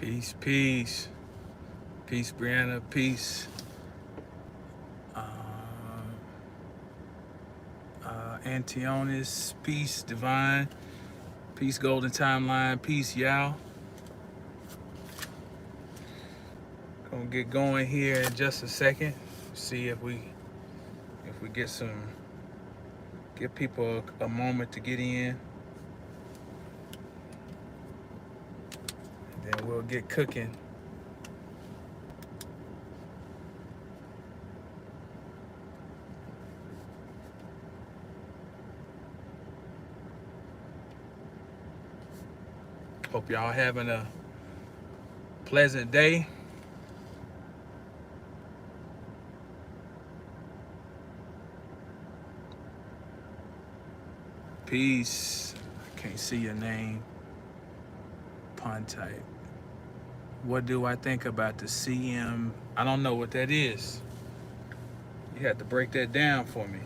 Peace, peace. Peace, Brianna. Peace. Antionis. Peace, Divine. Peace, Golden Timeline. Peace, y'all. Gonna get going here in just a second. See if we give people a moment to get in. And then we'll get cooking. Hope y'all having a pleasant day. Peace. I can't see your name. Pun type. What do I think about the CM? I don't know what that is. You have to break that down for me.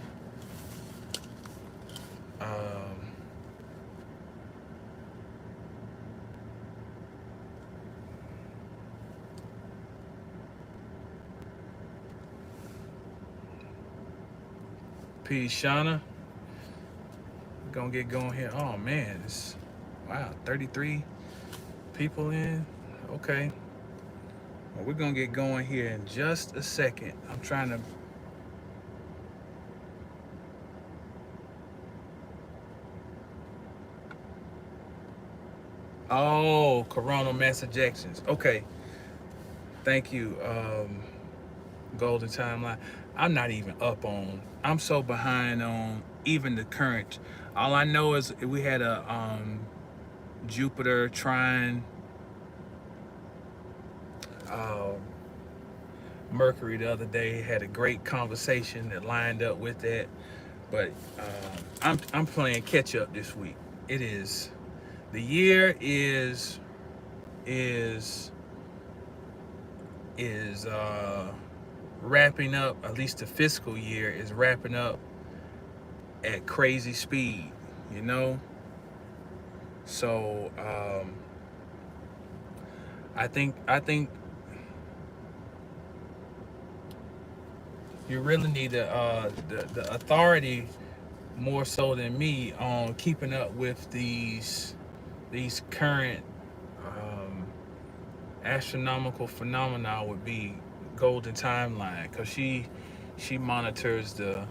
Peace, Shauna. We're gonna get going here. Oh man, wow, 33 people in. Okay. Well, we're gonna get going here in just a second. I'm trying to. Oh, coronal mass ejections. Okay. Thank you, Golden Timeline. I'm not even up on. I'm so behind on even the current. All I know is we had a Jupiter trine Mercury the other day. Had a great conversation that lined up with that. But I'm playing catch up this week. It is the year is wrapping up. At least the fiscal year is wrapping up at crazy speed. You know. So I think you really need the authority more so than me on keeping up with these current astronomical phenomena would be Golden Timeline, because she monitors the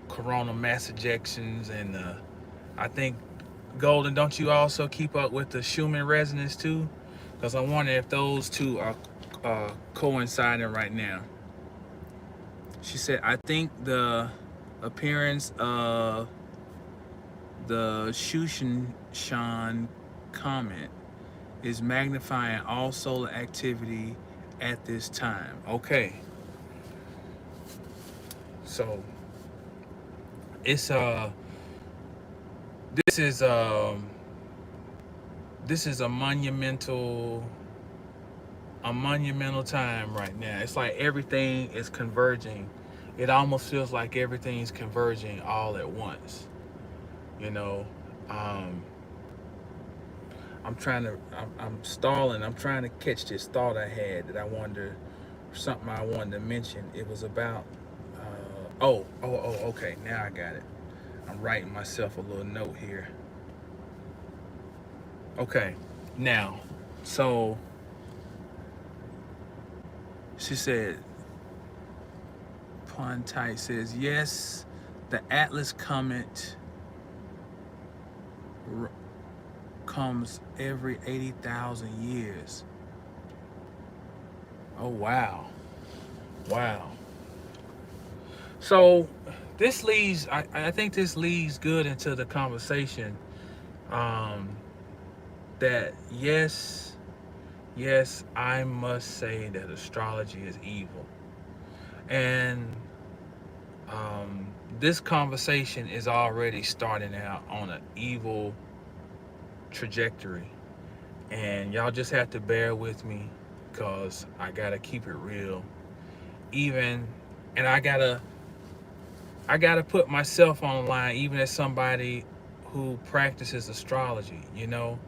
coronal mass ejections, and I think Golden, don't you also keep up with the Schumann resonance too? Because I wonder if those two are coinciding right now. She said, I think the appearance of the Shushan comet is magnifying all solar activity at this time. Okay. So it's this is a monumental time right now. It's like everything is converging. It almost feels like everything's converging all at once. You know, I'm stalling. I'm trying to catch this thought I had that I wanted to mention. It was about, okay. Now I got it. I'm writing myself a little note here. Okay, now, so she said, Pontai says, yes, the Atlas comet comes every 80,000 years. Oh, wow. So this leads, I think this leads good into the conversation that yes, I must say that astrology is evil. And this conversation is already starting out on an evil trajectory. And y'all just have to bear with me, because I gotta keep it real. And I gotta put myself on the line, even as somebody who practices astrology, you know,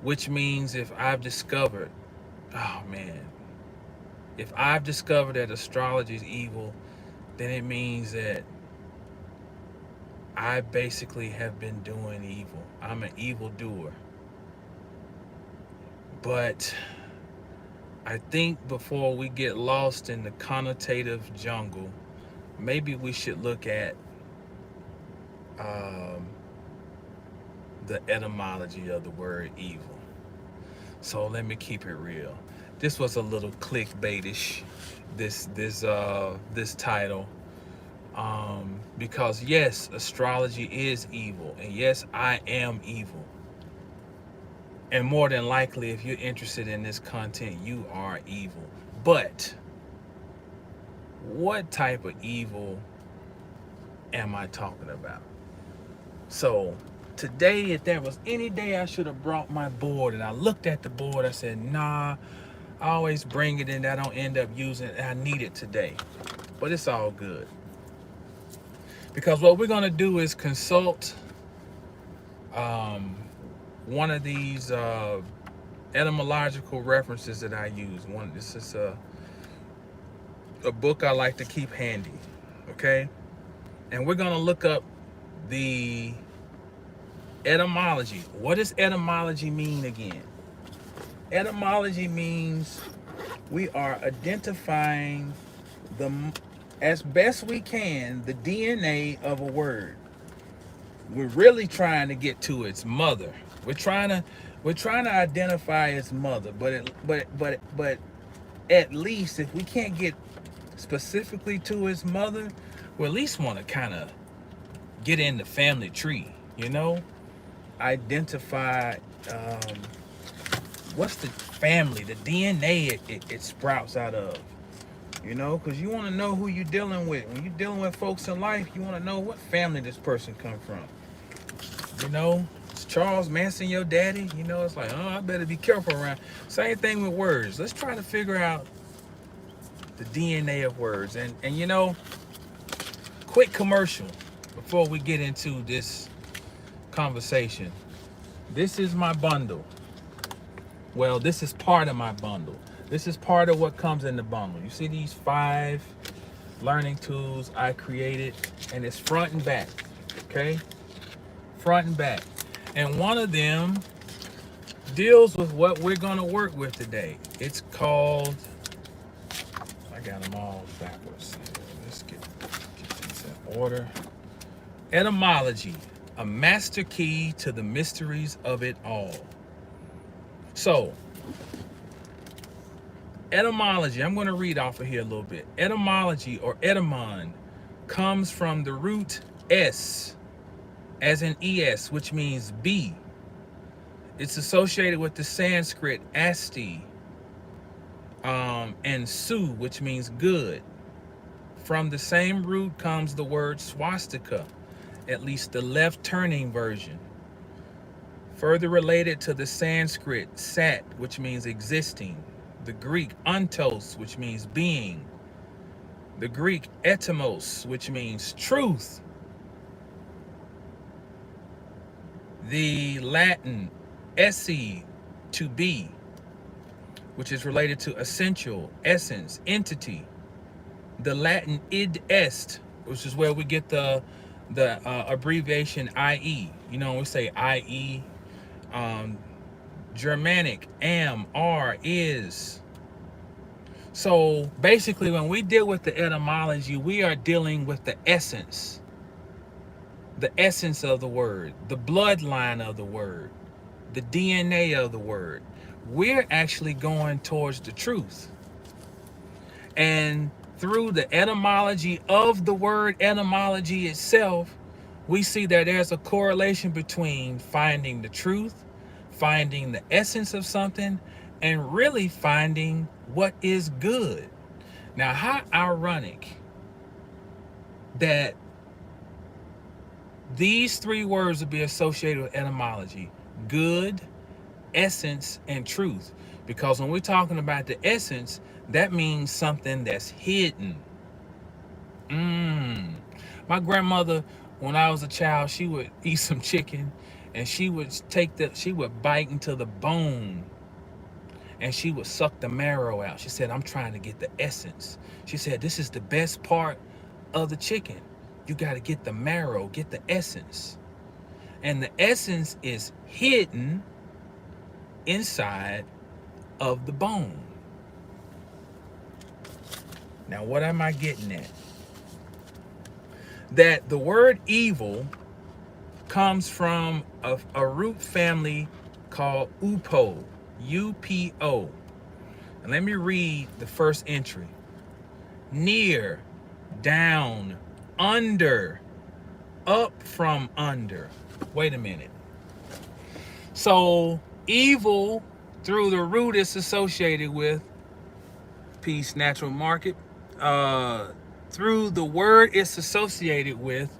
which means if I've discovered, oh man, if I've discovered that astrology is evil, then it means that I basically have been doing evil. I'm an evil doer. But I think before we get lost in the connotative jungle, maybe we should look at um, the etymology of the word evil. So let me keep it real. This was a little clickbaitish. This title, because yes, astrology is evil, and yes, I am evil. And more than likely, if you're interested in this content, you are evil. But what type of evil am I talking about? So today, if there was any day I should have brought my board, and I looked at the board, I said, nah, I always bring it and I don't end up using it, and I need it today. But it's all good. Because what we're going to do is consult one of these etymological references that I use. This is a book I like to keep handy, okay? And we're going to look up the etymology. What does etymology mean again? Etymology means we are identifying as best we can the DNA of a word. We're really trying to get to its mother. We're trying to identify its mother, but at least if we can't get specifically to its mother, we at least want to kind of get in the family tree, you know, identify what's the family, the DNA it sprouts out of, you know, because you want to know who you're dealing with. When you're dealing with folks in life, you want to know what family this person come from. You know, is Charles Manson your daddy? You know, it's like, oh, I better be careful around. Same thing with words. Let's try to figure out the DNA of words. And you know, quick commercial before we get into this conversation. This is my bundle. Well, this is part of my bundle. This is part of what comes in the bundle. You see these 5 learning tools I created, and it's front and back, okay? Front and back. And one of them deals with what we're going to work with today. It's called, I got them all backwards. Let's get these in order. Etymology, a master key to the mysteries of it all. So, etymology, I'm going to read off of here a little bit. Etymology, or etymon, comes from the root s, as in es, which means be. It's associated with the Sanskrit asti, and su, which means good. From the same root comes the word swastika, at least the left-turning version. Further related to the Sanskrit sat, which means existing. The Greek ontos, which means being. The Greek etymos, which means truth. The Latin esse, to be, which is related to essential, essence, entity. The Latin id est, which is where we get the abbreviation IE. You know, we say IE. Germanic, am, are, is. So basically, when we deal with the etymology, we are dealing with the essence of the word, the bloodline of the word, the DNA of the word. We're actually going towards the truth. And through the etymology of the word etymology itself, we see that there's a correlation between finding the truth, finding the essence of something, and really finding what is good. Now, how ironic that these 3 words would be associated with etymology: good, essence, and truth. Because when we're talking about the essence, that means something that's hidden. My grandmother When I was a child, she would eat some chicken and she would bite into the bone and she would suck the marrow out. She said, I'm trying to get the essence. She said, this is the best part of the chicken. You got to get the marrow, get the essence. And the essence is hidden inside of the bone. Now, what am I getting at? That the word evil comes from a root family called Upo, U-P-O. And let me read the first entry. Near, down, under, up from under. Wait a minute. So evil through the root is associated with peace, natural market. Through the word it's associated with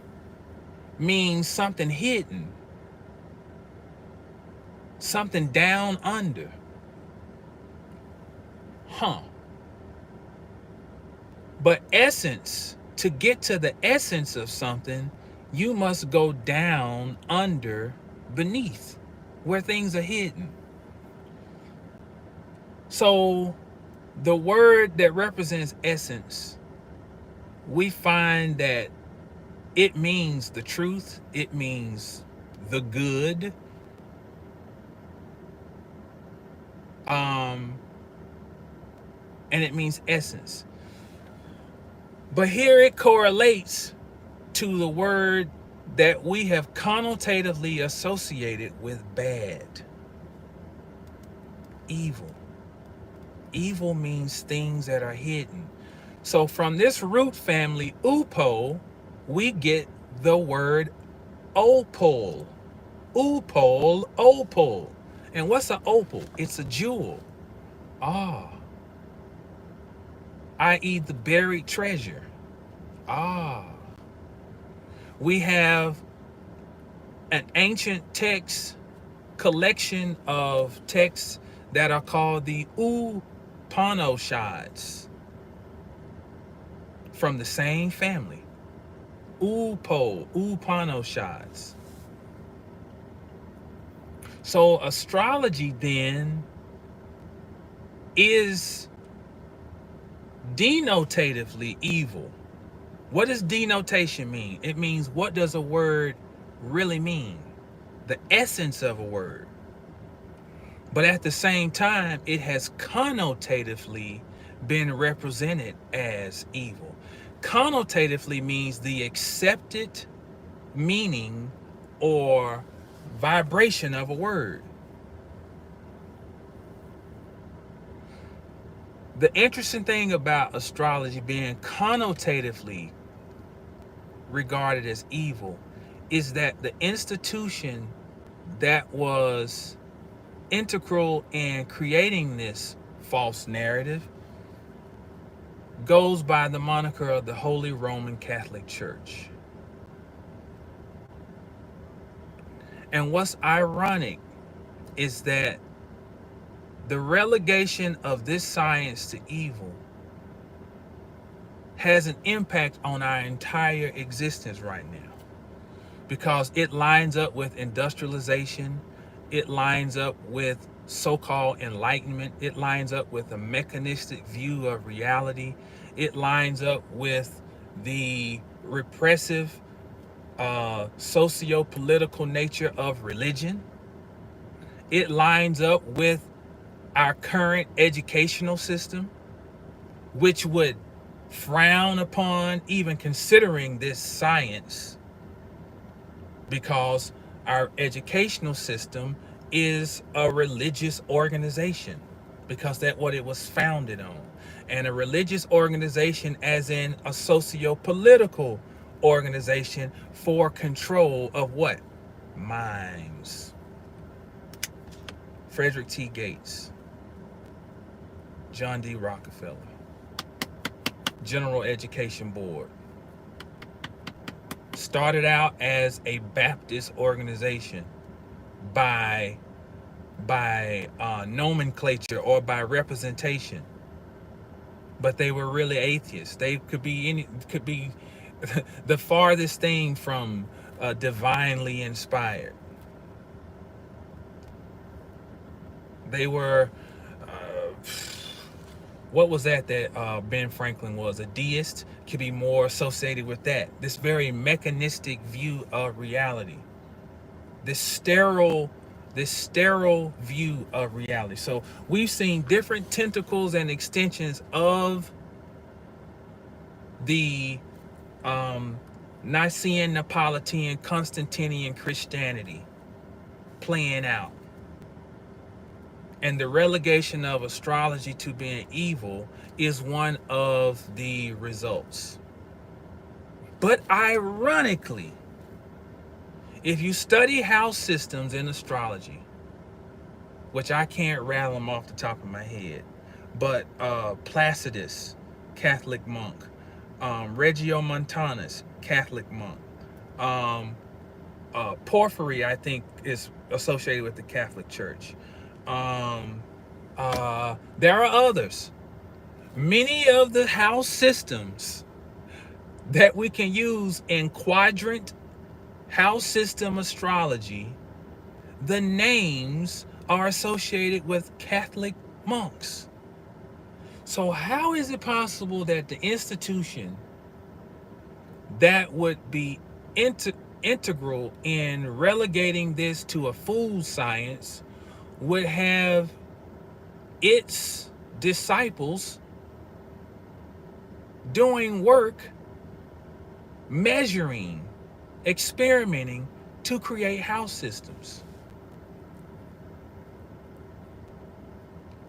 means something hidden, something down under. But essence, to get to the essence of something, you must go down under, beneath, where things are hidden. So the word that represents essence, we find that it means the truth, it means the good, and it means essence. But here it correlates to the word that we have connotatively associated with bad. Evil. Evil means things that are hidden. So from this root family, Upo, we get the word opal. Upol, opal. And what's an opal? It's a jewel. I.e. the buried treasure. We have an ancient text collection of texts that are called the Upanishads from the same family. Upanishads. So astrology then is denotatively evil. What does denotation mean? It means, what does a word really mean? The essence of a word. But at the same time, it has connotatively been represented as evil. Connotatively means the accepted meaning or vibration of a word. The interesting thing about astrology being connotatively regarded as evil is that the institution that was integral in creating this false narrative goes by the moniker of the Holy Roman Catholic Church. And what's ironic is that the relegation of this science to evil has an impact on our entire existence right now, because it lines up with industrialization, it lines up with so-called enlightenment, it lines up with a mechanistic view of reality, it lines up with the repressive socio-political nature of religion, it lines up with our current educational system, which would frown upon even considering this science, because our educational system is a religious organization, because that's what it was founded on. And a religious organization as in a socio-political organization for control of what? Minds. Frederick T. Gates, John D. Rockefeller, General Education Board. Started out as a Baptist organization by nomenclature or by representation, but they were really atheists. They could be the farthest thing from divinely inspired. They were, uh, what was that Ben Franklin was? A deist? Could be more associated with that. This very mechanistic view of reality. This sterile, this sterile view of reality. So we've seen different tentacles and extensions of the Nicene, Neapolitan, Constantinian Christianity playing out. And the relegation of astrology to being evil is one of the results. But ironically, if you study house systems in astrology, which I can't rattle them off the top of my head, but Placidus, Catholic monk, Regiomontanus, Catholic monk, um, Porphyry, I think, is associated with the Catholic Church. There are others. Many of the house systems that we can use in quadrant house system astrology, the names are associated with Catholic monks. So how is it possible that the institution that would be integral in relegating this to a fool science would have its disciples doing work, measuring, experimenting to create house systems?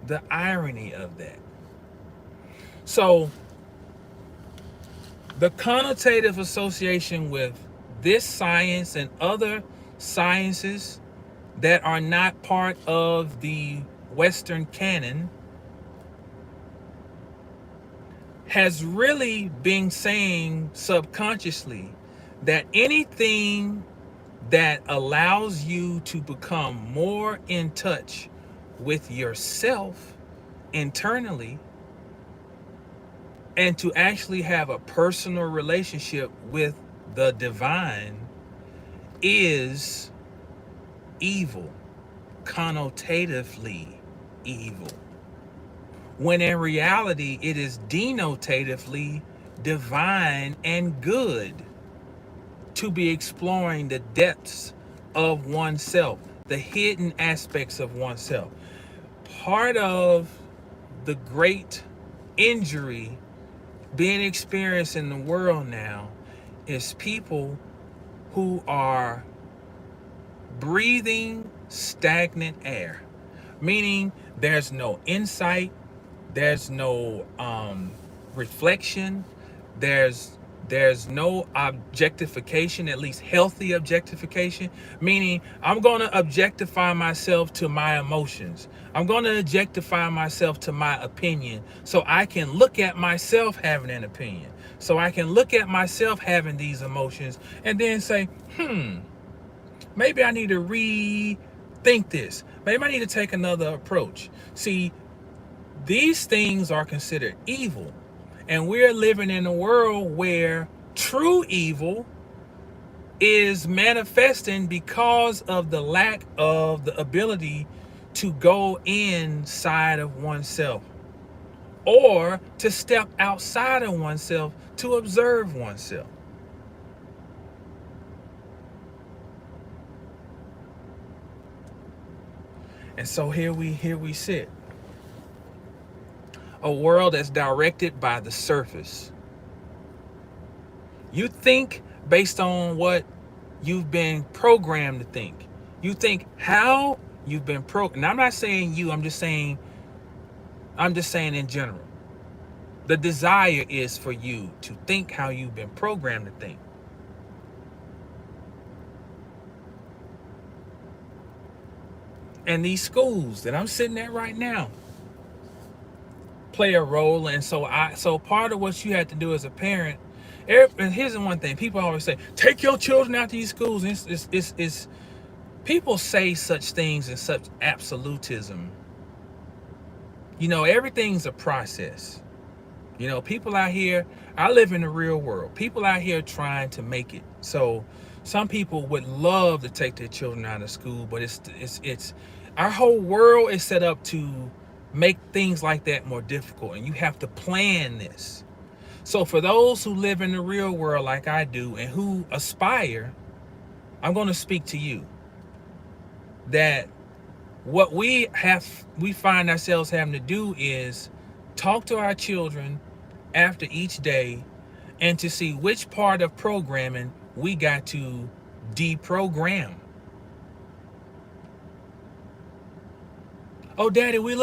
The irony of that. So the connotative association with this science and other sciences that are not part of the Western canon has really been saying subconsciously that anything that allows you to become more in touch with yourself internally and to actually have a personal relationship with the divine is evil, connotatively evil, when in reality it is denotatively divine and good to be exploring the depths of oneself, the hidden aspects of oneself. Part of the great injury being experienced in the world now is people who are breathing stagnant air, meaning there's no insight, there's no reflection, there's no objectification, at least healthy objectification, meaning I'm going to objectify myself to my emotions. I'm going to objectify myself to my opinion so I can look at myself having an opinion. So I can look at myself having these emotions and then say, maybe I need to rethink this. Maybe I need to take another approach. See, these things are considered evil. And we're living in a world where true evil is manifesting because of the lack of the ability to go inside of oneself or to step outside of oneself to observe oneself. And so here we sit. A world that's directed by the surface. You think based on what you've been programmed to think. You think how you've been programmed. And I'm not saying you, I'm just saying in general. The desire is for you to think how you've been programmed to think. And these schools that I'm sitting at right now play a role. And so part of what you have to do as a parent, and here's the one thing people always say, take your children out to these schools. It's people say such things in such absolutism. You know, everything's a process. You know, people out here, I live in the real world. People out here trying to make it. So some people would love to take their children out of school, but it's our whole world is set up to make things like that more difficult, and you have to plan this. So for those who live in the real world like I do and who aspire, I'm going to speak to you that what we find ourselves having to do is talk to our children after each day and to see which part of programming we got to deprogram. Oh, Daddy, we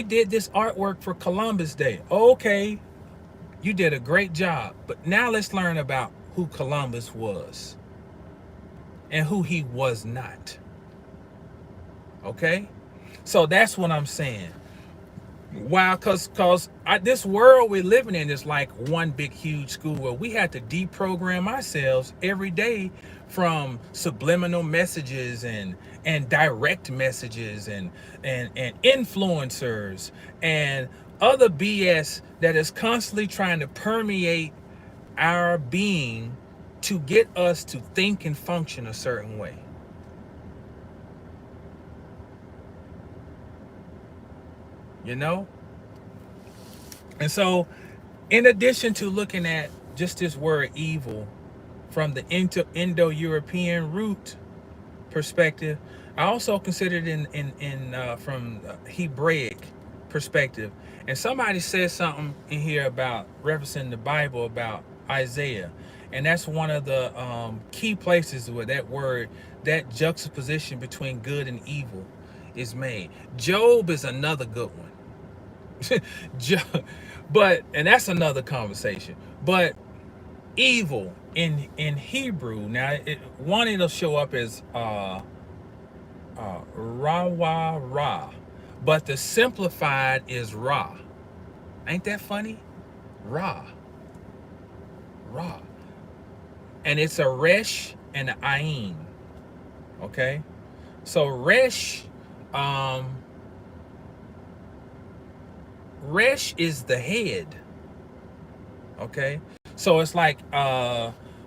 did this artwork for Columbus Day. Okay, you did a great job, but now let's learn about who Columbus was and who he was not. Okay, so that's what I'm saying. Wow, cause this world we're living in is like one big huge school where we have to deprogram ourselves every day from subliminal messages and direct messages and influencers and other BS that is constantly trying to permeate our being to get us to think and function a certain way. You know? And so, in addition to looking at just this word evil from the Indo-European root perspective, I also considered from Hebraic perspective. And somebody said something in here about referencing the Bible about Isaiah, and that's one of the key places where that word, that juxtaposition between good and evil, is made. Job is another good one. But and that's another conversation. But evil in Hebrew, now one it'll show up as Rawa Ra, but the simplified is Ra. Ain't that funny? Ra, Ra, and it's a Resh and an Ayin. Okay, so Resh, Resh is the head. Okay, so it's like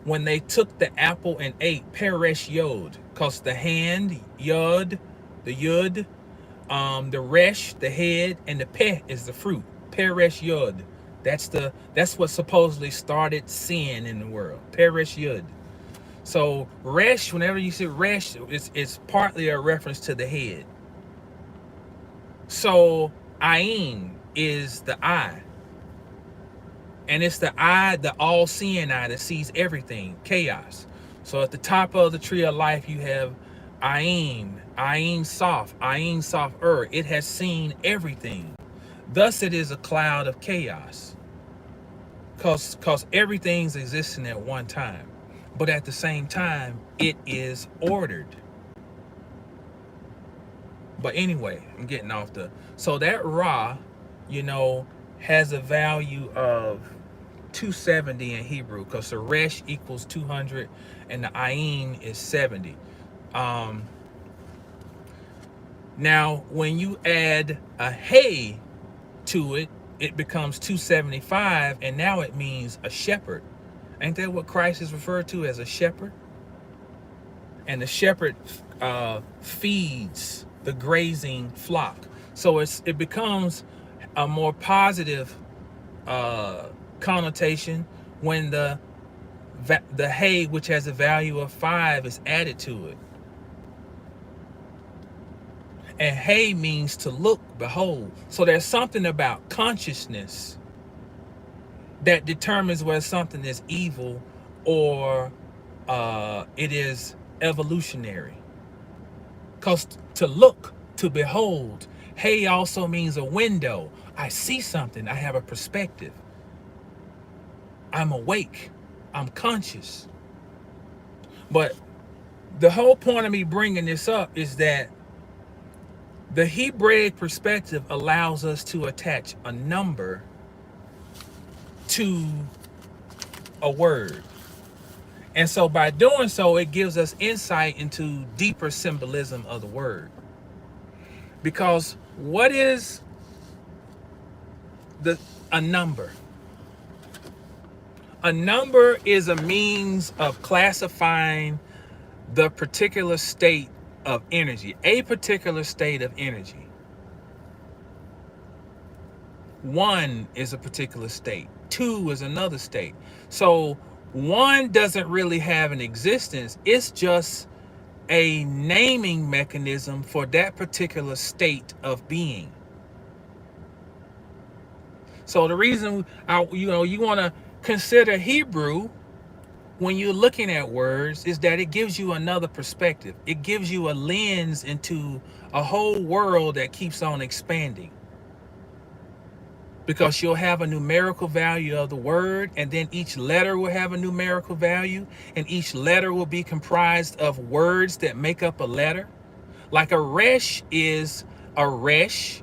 when they took the apple and ate Peresh Yod, cause the hand Yod, the Yud, the Resh, the head, and the Peh is the fruit. Peresh Yod, that's what supposedly started sin in the world. Peresh Yod. So Resh, whenever you see Resh, it's partly a reference to the head. So Ayin is the eye. And it's the eye, the all-seeing eye that sees everything, chaos. So at the top of the tree of life, you have Ayin, Ayin Sof, Ayin Sof It has seen everything. Thus it is a cloud of chaos. Because everything's existing at one time. But at the same time, it is ordered. But anyway, I'm getting off the... So that Ra, has a value of 270 in Hebrew, because the Resh equals 200 and the Ayin is 70. Now, when you add a Hey to it, it becomes 275, and now it means a shepherd. Ain't that what Christ is referred to as, a shepherd? And the shepherd feeds the grazing flock. So it becomes a more positive connotation when the hay, which has a value of 5, is added to it. And hay means to look, behold. So there's something about consciousness that determines whether something is evil or it is evolutionary. Because to look, to behold, hay also means a window. I see something. I have a perspective. I'm awake. I'm conscious. But the whole point of me bringing this up is that the Hebraic perspective allows us to attach a number to a word. And so by doing so, it gives us insight into deeper symbolism of the word. Because what is a number. A number is a means of classifying the particular state of energy, a particular state of energy. One is a particular state. Two is another state. So one doesn't really have an existence. It's just a naming mechanism for that particular state of being. So the reason you want to consider Hebrew when you're looking at words is that it gives you another perspective. It gives you a lens into a whole world that keeps on expanding. Because you'll have a numerical value of the word, and then each letter will have a numerical value, and each letter will be comprised of words that make up a letter. Like a resh is a resh,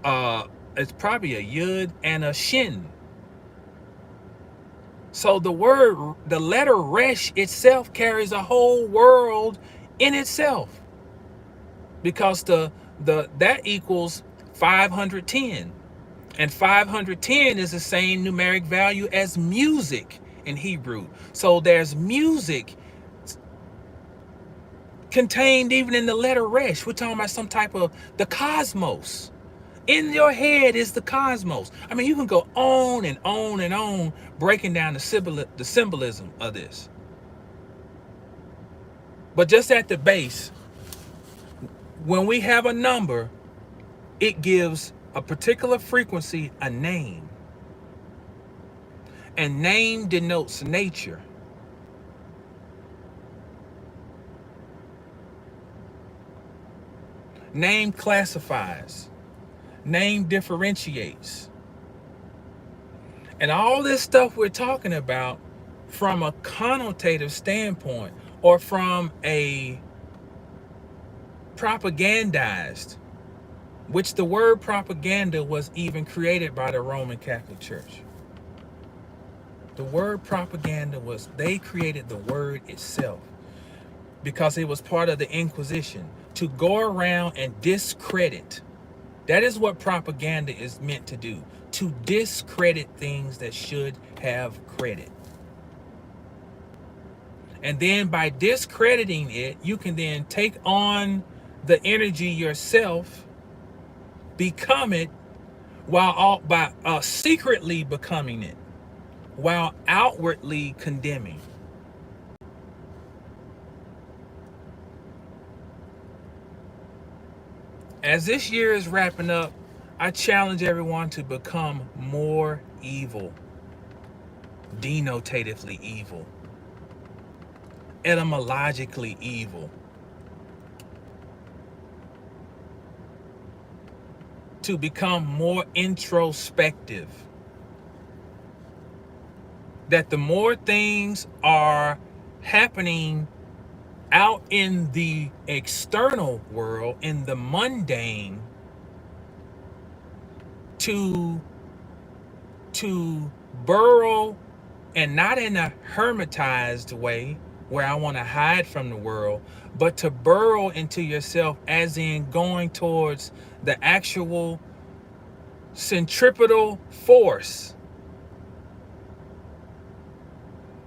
it's probably a yud and a shin. So the letter resh itself carries a whole world in itself, because that equals 510. And 510 is the same numeric value as music in Hebrew. So there's music contained even in the letter resh. We're talking about some type of the cosmos. In your head is the cosmos. I mean, you can go on and on and on breaking down the symbolism of this. But just at the base, when we have a number, it gives a particular frequency a name. And name denotes nature. Name classifies. Name differentiates. And all this stuff we're talking about from a connotative standpoint, or from a propagandized, which the word propaganda was even created by the Roman Catholic Church. The word propaganda they created the word itself because it was part of the Inquisition, to go around and discredit. That is what propaganda is meant to do, to discredit things that should have credit. And then by discrediting it, you can then take on the energy yourself, become it, by secretly becoming it, while outwardly condemning. As this year is wrapping up, I challenge everyone to become more evil, denotatively evil, etymologically evil, to become more introspective. That the more things are happening out in the external world, in the mundane, to burrow, and not in a hermetized way where I want to hide from the world, but to burrow into yourself, as in going towards the actual centripetal force,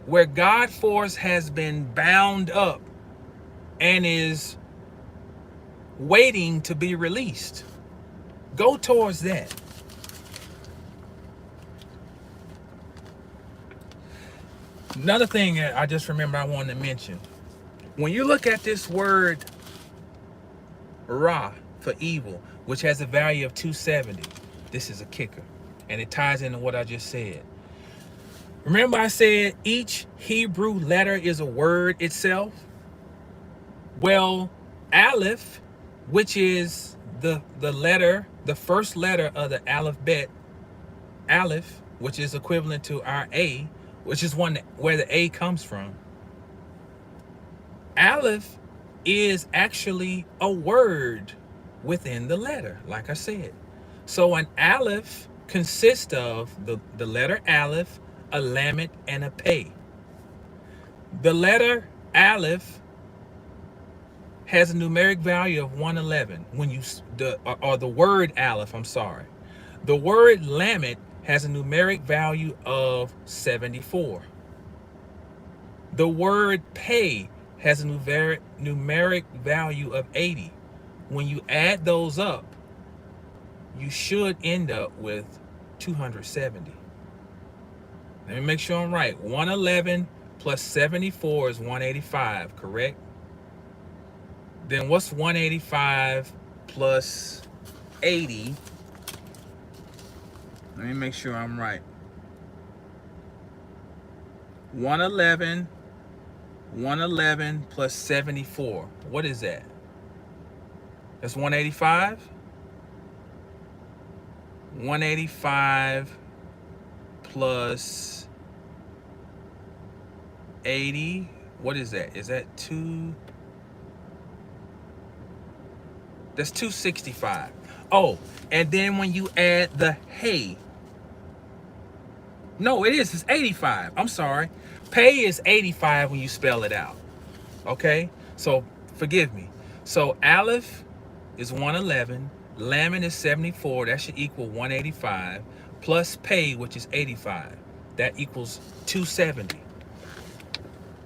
where God force has been bound up and is waiting to be released. Go towards that. Another thing I just remember I wanted to mention. When you look at this word Ra for evil, which has a value of 270, this is a kicker. And it ties into what I just said. Remember I said each Hebrew letter is a word itself? Well, Aleph, which is the first letter of the alphabet, Aleph, which is equivalent to our A, which is where the A comes from. Aleph is actually a word within the letter, like I said. So an Aleph consists of the letter Aleph, a Lamet, and a Pei. The letter Aleph has a numeric value of 111 when the word Aleph, I'm sorry. The word Lamed has a numeric value of 74. The word pay has a numeric value of 80. When you add those up, you should end up with 270. Let me make sure I'm right. 111 plus 74 is 185, correct? Then what's 185 plus 80? Let me make sure I'm right. 111 plus 74. What is that? That's 185. 185 plus 80. What is that? Is that 2? That's 265. Oh, and then when you add the hey. No, it is. It's 85. I'm sorry. Pay is 85 when you spell it out. Okay? So forgive me. So Aleph is 111. Lamed is 74. That should equal 185. Plus pay, which is 85. That equals 270.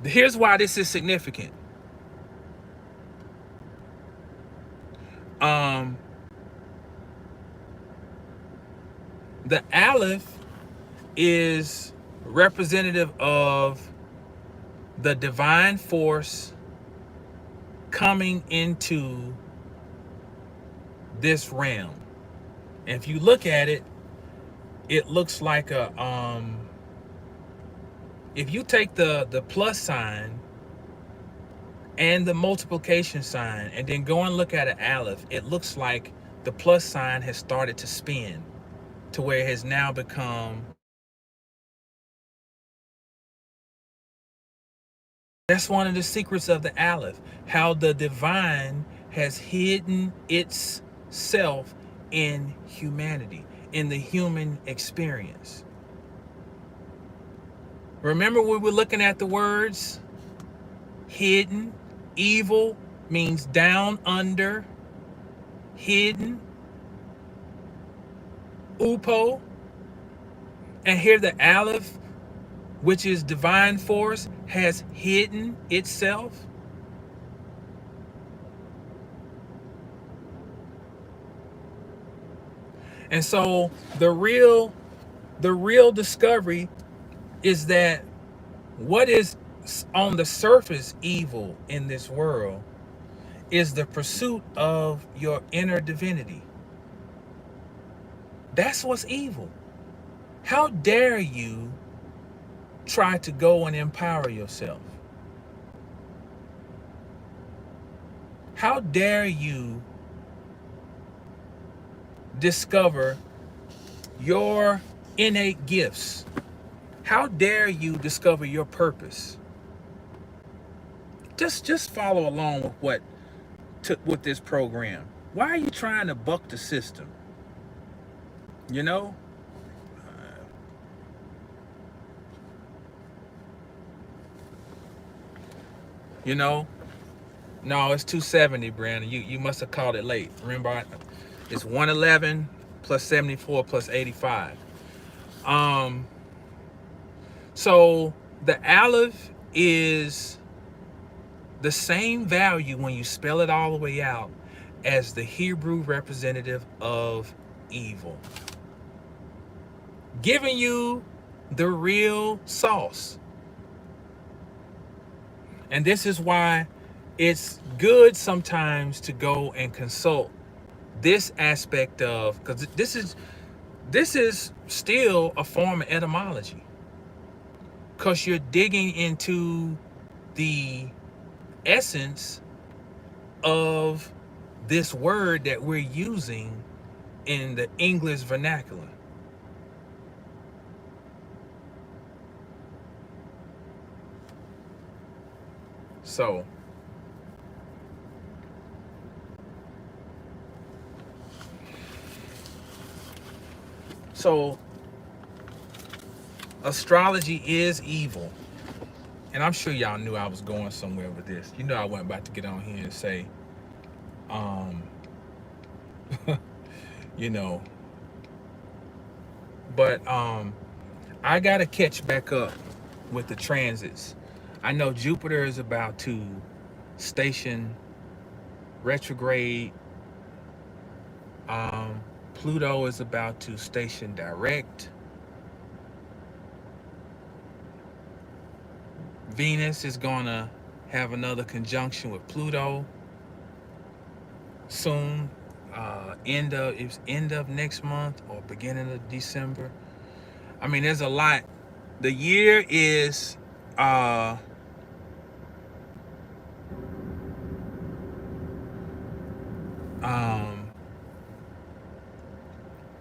Here's why this is significant. The Aleph is representative of the divine force coming into this realm. And if you look at it, it looks like a if you take the plus sign and the multiplication sign and then go and look at an Aleph, it looks like the plus sign has started to spin to where it has now become. That's one of the secrets of the Aleph, how the divine has hidden itself in humanity, in the human experience. Remember we were looking at the words? Hidden, evil means down under, hidden, upo, and here the Aleph, which is divine force, has hidden itself. And so the real discovery is that what is on the surface evil in this world is the pursuit of your inner divinity. That's what's evil. How dare you try to go and empower yourself? How dare you discover your innate gifts? How dare you discover your purpose? Just follow along with this program. Why are you trying to buck the system? You know? No, it's 270, Brandon. You must have called it late. Remember, it's 111 plus 74 plus 85. So the Aleph is the same value when you spell it all the way out as the Hebrew representative of evil, giving you the real sauce. And this is why it's good sometimes to go and consult this aspect of, because this is still a form of etymology, because you're digging into the essence of this word that we're using in the English vernacular. So astrology is evil. And I'm sure y'all knew I was going somewhere with this. You know I wasn't about to get on here and say, you know, But I gotta catch back up with the transits. I know Jupiter is about to station retrograde. Pluto is about to station direct. Venus is gonna have another conjunction with Pluto soon. End of next month or beginning of December. I mean, there's a lot. The year is um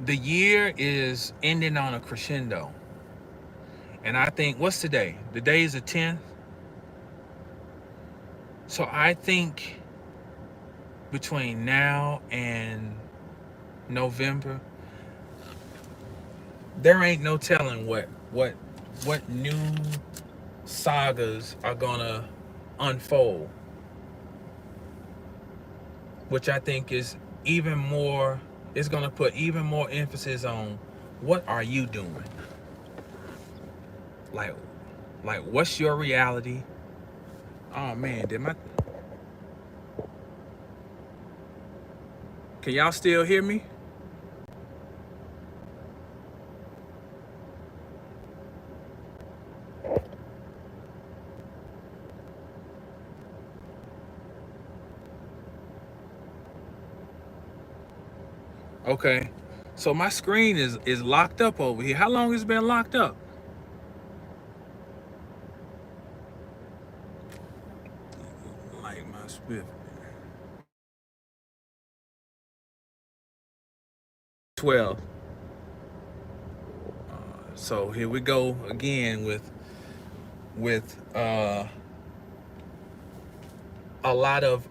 the year is ending on a crescendo. And I think, what's today? The day is the 10th. So I think between now and November, there ain't no telling what new sagas are gonna unfold, which I think is even more. It's gonna put even more emphasis on what are you doing. Like, what's your reality? Oh man, can y'all still hear me? Okay. So my screen is locked up over here. How long has it been locked up? Like my spiff. 12. So here we go again with a lot of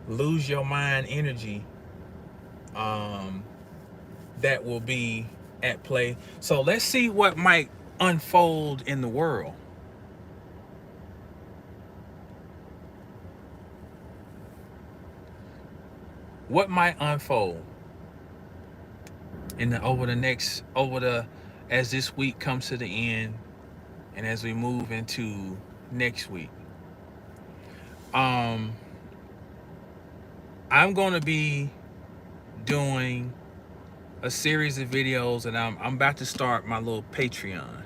lose your mind energy that will be at play. So let's see what might unfold in the world. What might unfold in the as this week comes to the end and as we move into next week. I'm going to be doing a series of videos, and I'm about to start my little Patreon.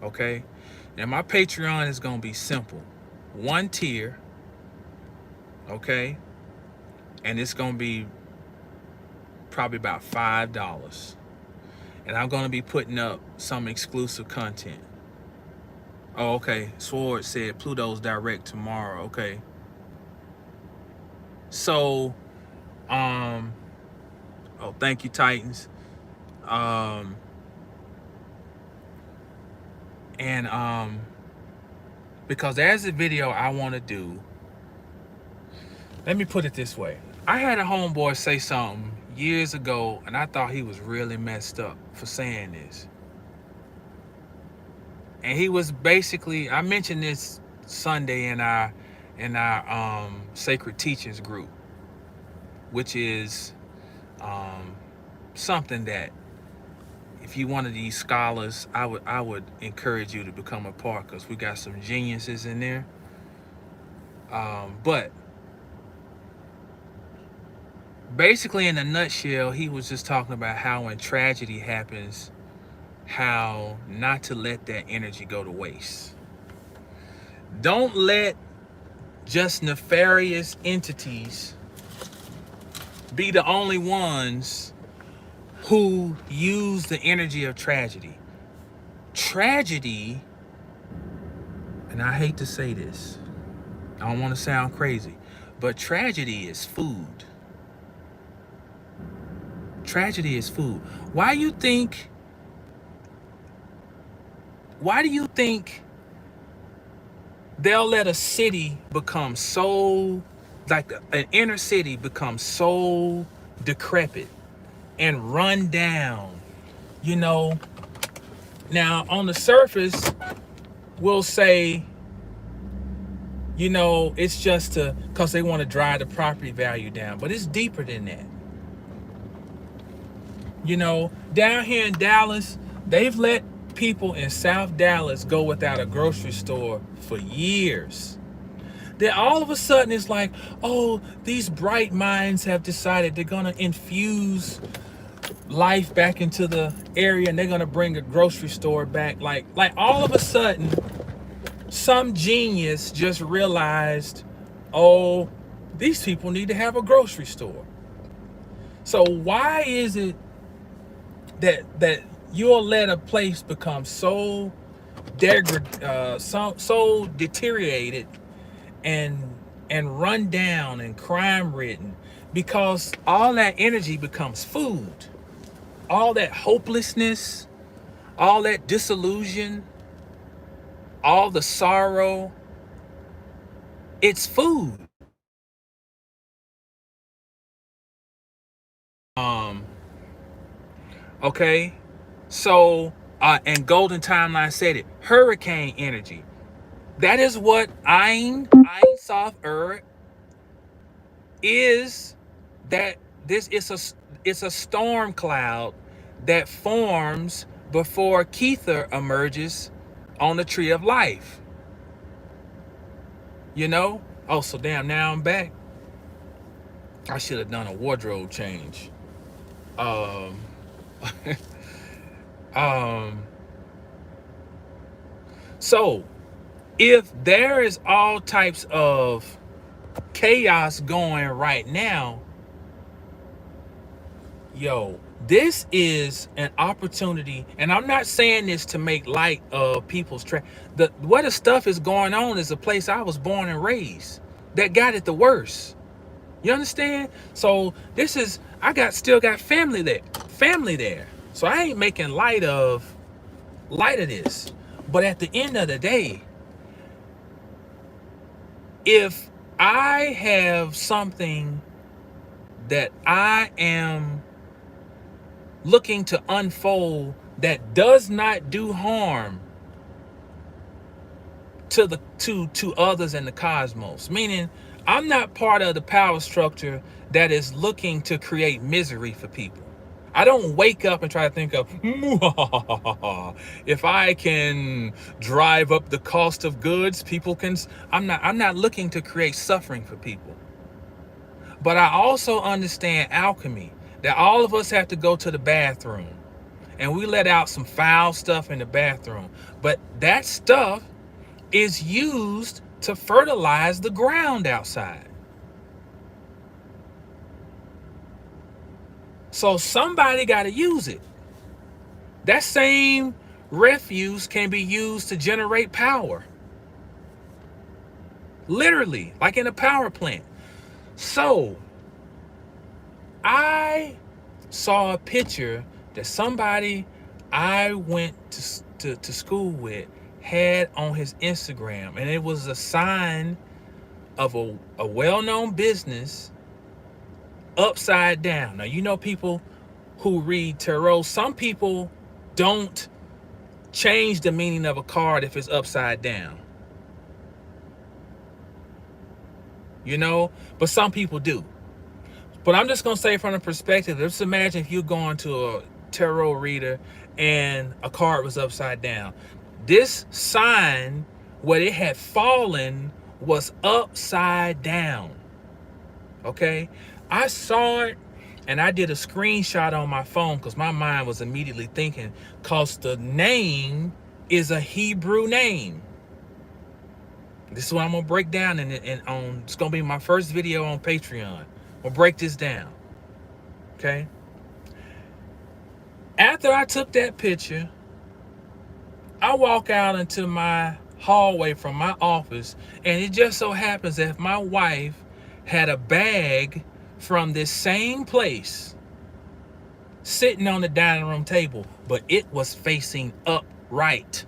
Okay, and my Patreon is going to be simple, one tier. Okay, and it's going to be probably about $5, and I'm going to be putting up some exclusive content. Oh, okay. Sword said Pluto's direct tomorrow. Okay. So, oh, thank you, Titans. And because there's a video I want to do. Let me put it this way. I had a homeboy say something years ago, and I thought he was really messed up for saying this. And he was basically, I mentioned this Sunday in our sacred teachings group, which is something that if you one of these scholars, I would encourage you to become a part, because we got some geniuses in there. But basically, in a nutshell, he was just talking about how when tragedy happens, how not to let that energy go to waste. Don't let just nefarious entities be the only ones who use the energy of tragedy. Tragedy, and I hate to say this, I don't want to sound crazy, but tragedy is food. Tragedy is food. Why do you think they'll let a city become so, like an inner city become so decrepit and run down? You know, now on the surface, we'll say, you know, it's just because they want to drive the property value down, but it's deeper than that. You know, down here in Dallas, they've let people in South Dallas go without a grocery store for years. Then all of a sudden it's like, oh, these bright minds have decided they're gonna infuse life back into the area and they're gonna bring a grocery store back. Like all of a sudden, some genius just realized, oh, these people need to have a grocery store. So why is it that you'll let a place become so so deteriorated and run down and crime ridden, because all that energy becomes food, all that hopelessness, all that disillusion, all the sorrow, it's food. um okay, so and Golden Timeline said it, hurricane energy. That is what Ein Sof is. That this is it's a storm cloud that forms before Kether emerges on the tree of life. You know? Oh, so damn, now I'm back. I should have done a wardrobe change. Um um so if there is all types of chaos going right now, yo, this is an opportunity, and I'm not saying this to make light of people's where the stuff is going on is a place I was born and raised that got it the worst. You understand? So this is, still got family there. So I ain't making light of this. But at the end of the day, if I have something that I am looking to unfold that does not do harm to others in the cosmos, meaning I'm not part of the power structure that is looking to create misery for people. I don't wake up and try to think of if I can drive up the cost of goods, people can. I'm not looking to create suffering for people. But I also understand alchemy, that all of us have to go to the bathroom and we let out some foul stuff in the bathroom. But that stuff is used to fertilize the ground outside. So somebody got to use it. That same refuse can be used to generate power. Literally, like in a power plant. So I saw a picture that somebody I went to school with had on his Instagram, and it was a sign of a well-known business upside down. Now, you know, people who read tarot, some people don't change the meaning of a card if it's upside down, you know, but some people do. But I'm just going to say, from the perspective, let's imagine if you're going to a tarot reader and a card was upside down. This sign, where it had fallen, was upside down. Okay? I saw it and I did a screenshot on my phone because my mind was immediately thinking, because the name is a Hebrew name. This is what I'm going to break down, and it's going to be my first video on Patreon. We'll break this down. Okay? After I took that picture, I walk out into my hallway from my office, and it just so happens that my wife had a bag from this same place sitting on the dining room table, but it was facing upright.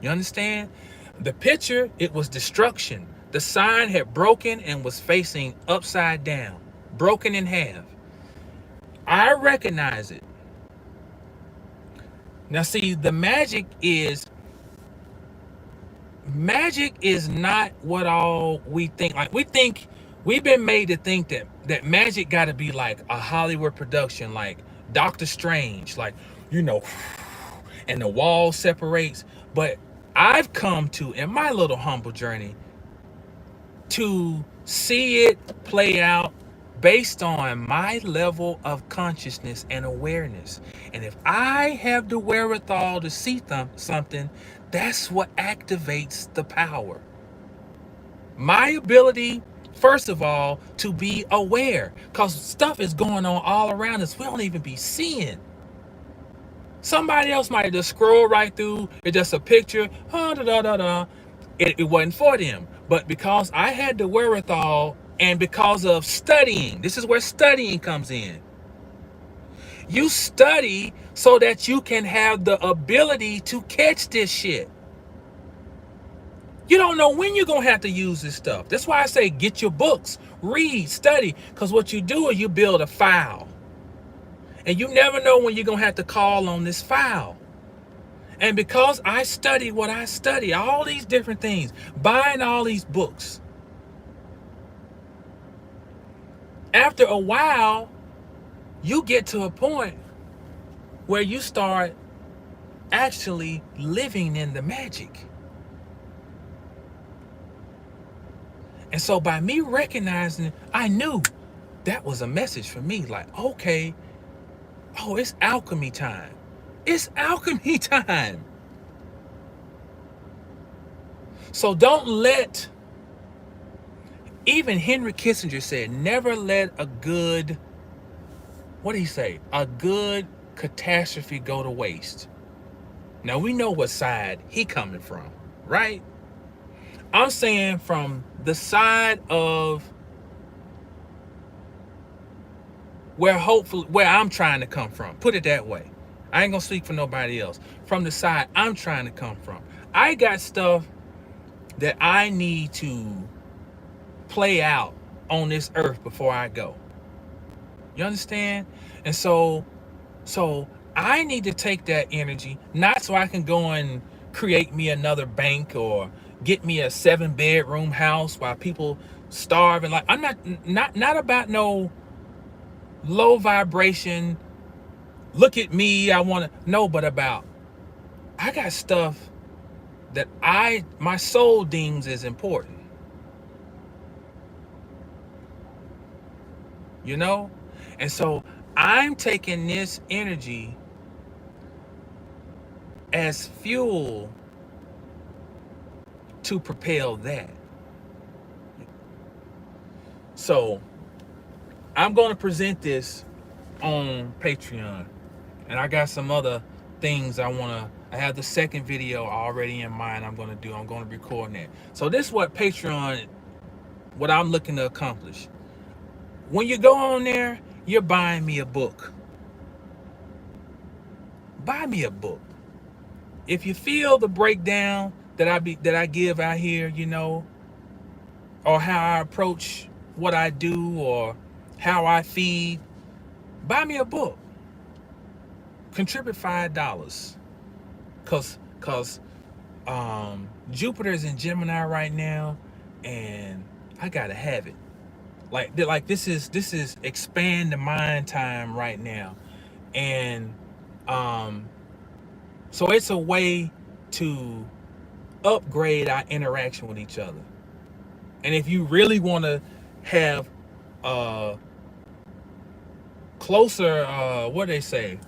You understand? The picture, it was destruction. The sign had broken and was facing upside down, broken in half. I recognize it. Now, see, the magic is not what all we think. Like, we think We've been made to think that magic got to be like a Hollywood production, like Doctor Strange, like, you know, and the wall separates. But I've come to, in my little humble journey, to see it play out based on my level of consciousness and awareness. And if I have the wherewithal to see something, that's what activates the power. My ability, first of all, to be aware, because stuff is going on all around us we don't even be seeing. Somebody else might just scroll right through. It's just a picture. Da, da, da, da. It wasn't for them. But because I had the wherewithal and because of studying, this is where studying comes in. You study so that you can have the ability to catch this shit. You don't know when you're going to have to use this stuff. That's why I say get your books, read, study. Because what you do is you build a file. And you never know when you're going to have to call on this file. And because I study what I study, all these different things, buying all these books, after a while, you get to a point where you start actually living in the magic. And so by me recognizing it, I knew that was a message for me. Like, okay, oh, it's alchemy time. It's alchemy time. So don't let, even Henry Kissinger said, never let a good, what did he say? A good catastrophe go to waste. Now we know what side he coming from, right? I'm saying from the side of where I'm trying to come from. Put it that way. I ain't gonna speak for nobody else. From the side I'm trying to come from. I got stuff that I need to play out on this earth before I go. You understand? And so I need to take that energy, not so I can go and create me another bank or get me a 7-bedroom house while people starve. And like, I'm not about no low vibration. Look at me, I want to know, but about I got stuff that my soul deems as important. You know? And so I'm taking this energy as fuel to propel that. So I'm going to present this on Patreon. And I got some other things I have the second video already in mind I'm going to do. I'm going to be recording that. So this is what Patreon, what I'm looking to accomplish. When you go on there, you're buying me a book. Buy me a book. If you feel the breakdown that I give out here, you know, or how I approach what I do or how I feed, buy me a book. Contribute $5. Cause Jupiter's in Gemini right now, and I gotta have it. Like this is expand the mind time right now, and so it's a way to upgrade our interaction with each other. And if you really want to have closer, what do they say?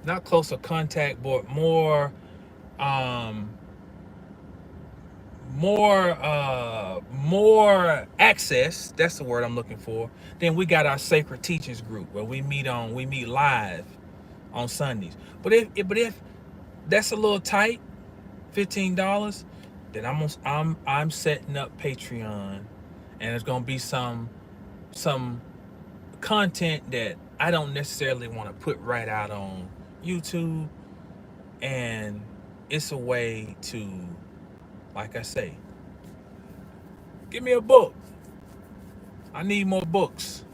Not closer contact, but more access, that's the word I'm looking for. Then we got our sacred teachings group where we meet live on Sundays. But if that's a little tight, $15, then I'm setting up Patreon, and it's gonna be some content that I don't necessarily want to put right out on YouTube, and it's a way to, like I say, give me a book. I need more books.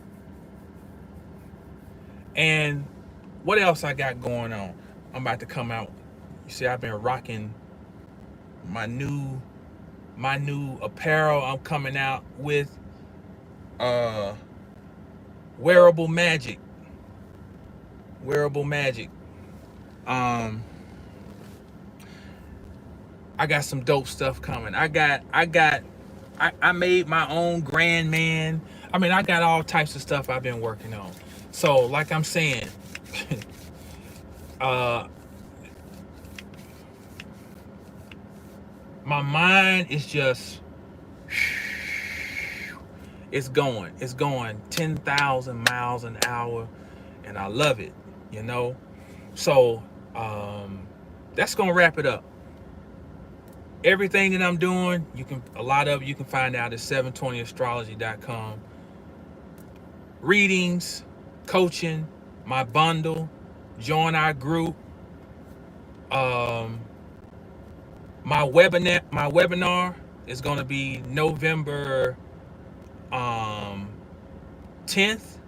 And what else I got going on? I'm about to come out. You see, I've been rocking my new apparel I'm coming out with. uh, wearable magic. Wearable magic. Um, I got some dope stuff coming. I made my own grand man. I mean, I got all types of stuff I've been working on. So, like I'm saying, uh, my mind is just, it's going 10,000 miles an hour, and I love it, you know. So, that's gonna wrap it up. Everything that I'm doing, a lot of you can find out at 720astrology.com. Readings, coaching, my bundle, join our group. My webinar is going to be November 10th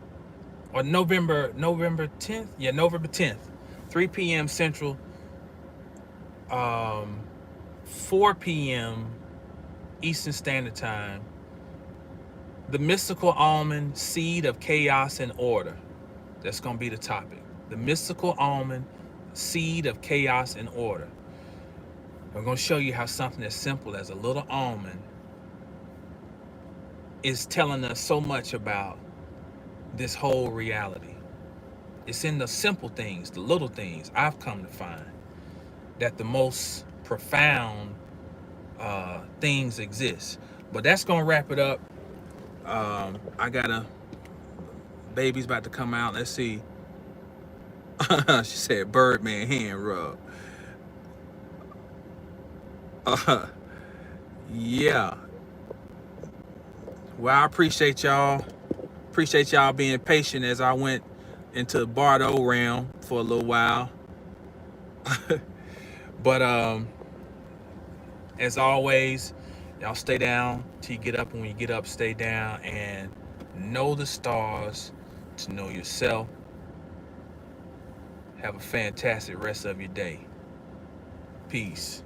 or November 10th. Yeah, November 10th, 3 p.m. Central, 4 p.m. Eastern Standard Time. The mystical almond, seed of chaos and order. That's going to be the topic. The mystical almond, seed of chaos and order. I'm going to show you how something as simple as a little almond is telling us so much about this whole reality. It's in the simple things, the little things, I've come to find that the most profound things exist. But that's going to wrap it up. I got baby's about to come out. Let's see. She said Birdman hand rub. Yeah. Well, I appreciate y'all. Appreciate y'all being patient as I went into Bardo realm for a little while. But as always, y'all stay down till you get up, and when you get up, stay down and know the stars to know yourself. Have a fantastic rest of your day. Peace.